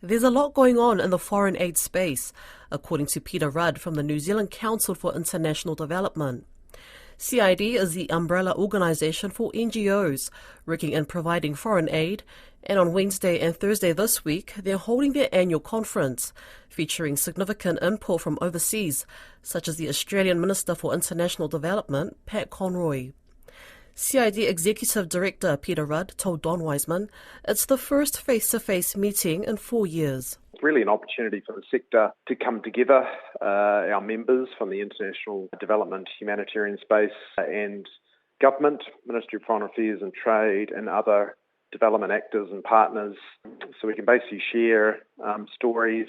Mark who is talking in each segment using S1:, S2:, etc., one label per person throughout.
S1: There's a lot going on in the foreign aid space, according to Peter Rudd from the New Zealand Council for International Development. CID is the umbrella organisation for NGOs working in providing foreign aid, and on Wednesday and Thursday this week, they're holding their annual conference, featuring significant input from overseas, such as the Australian Minister for International Development, Pat Conroy. CID Executive Director Peter Rudd told Don Wiseman it's the first face-to-face meeting in 4 years.
S2: It's really an opportunity for the sector to come together, our members from the international development humanitarian space and government, Ministry of Foreign Affairs and Trade and other development actors and partners, so we can basically share stories,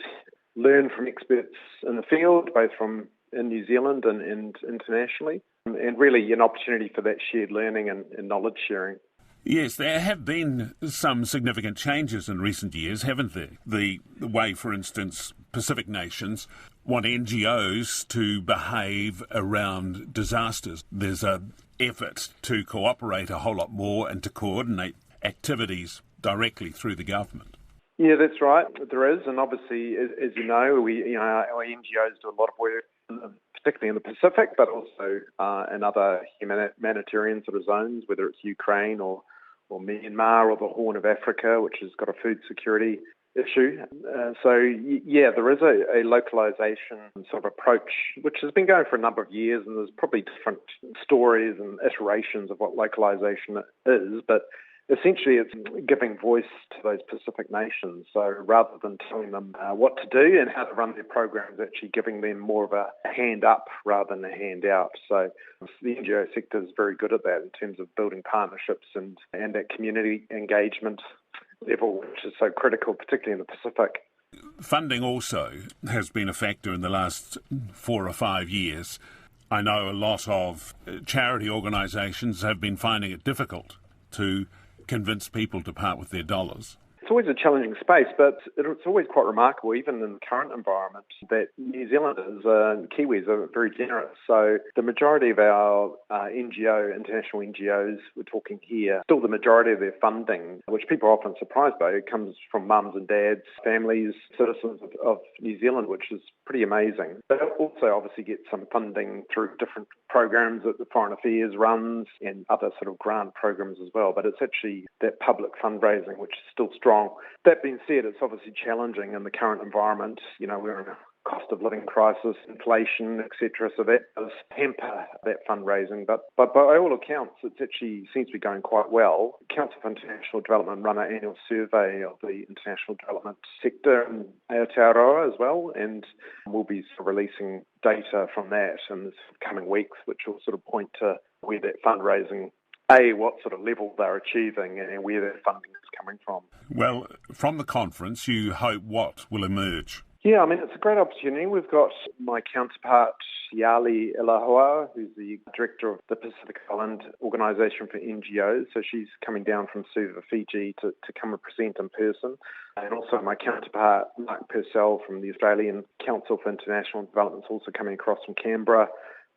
S2: learn from experts in the field, both from in New Zealand and internationally, and really an opportunity for that shared learning and knowledge sharing.
S3: Yes, there have been some significant changes in recent years, haven't there? The way, for instance, Pacific nations want NGOs to behave around disasters. There's an effort to cooperate a whole lot more and to coordinate activities directly through the government.
S2: Yeah, that's right. There is, and obviously, as you know, our NGOs do a lot of work, particularly in the Pacific, but also in other humanitarian sort of zones, whether it's Ukraine or Myanmar or the Horn of Africa, which has got a food security issue. There is a localisation sort of approach, which has been going for a number of years, and there's probably different stories and iterations of what localisation is, but essentially, it's giving voice to those Pacific nations. So rather than telling them what to do and how to run their programs, actually giving them more of a hand up rather than a hand out. So the NGO sector is very good at that in terms of building partnerships and that community engagement level, which is so critical, particularly in the Pacific.
S3: Funding also has been a factor in the last 4 or 5 years. I know a lot of charity organisations have been finding it difficult to convince people to part with their dollars.
S2: It's always a challenging space, but it's always quite remarkable, even in the current environment, that New Zealanders and Kiwis are very generous. So the majority of our international NGOs, we're talking here, still the majority of their funding, which people are often surprised by, it comes from mums and dads, families, citizens of New Zealand, which is pretty amazing. But also obviously get some funding through different programs that the Foreign Affairs runs and other sort of grant programs as well. But it's actually that public fundraising which is still strong. That being said, it's obviously challenging in the current environment. You know, we're in a cost of living crisis, inflation, etc. So that does hamper that fundraising. But by all accounts, it actually seems to be going quite well. The Council for International Development run an annual survey of the international development sector in Aotearoa as well, and we'll be sort of releasing data from that in the coming weeks, which will sort of point to where that fundraising, what sort of level they're achieving and where that funding is coming from.
S3: Well, from the conference, you hope what will emerge?
S2: Yeah, I mean, it's a great opportunity. We've got my counterpart, Yali Elahoa, who's the director of the Pacific Island Organisation for NGOs. So she's coming down from Suva, Fiji to come and present in person. And also my counterpart, Mark Purcell from the Australian Council for International Development is also coming across from Canberra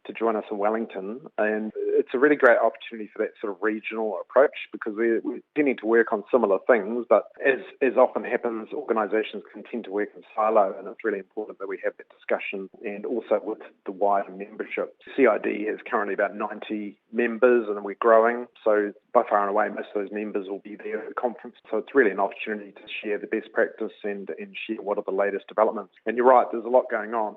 S2: to join us in Wellington, and it's a really great opportunity for that sort of regional approach because we're tending to work on similar things, but as often happens, organisations can tend to work in silo, and it's really important that we have that discussion and also with the wider membership. CID has currently about 90 members and we're growing, so by far and away most of those members will be there at the conference, so it's really an opportunity to share the best practice and share what are the latest developments. And you're right, there's a lot going on.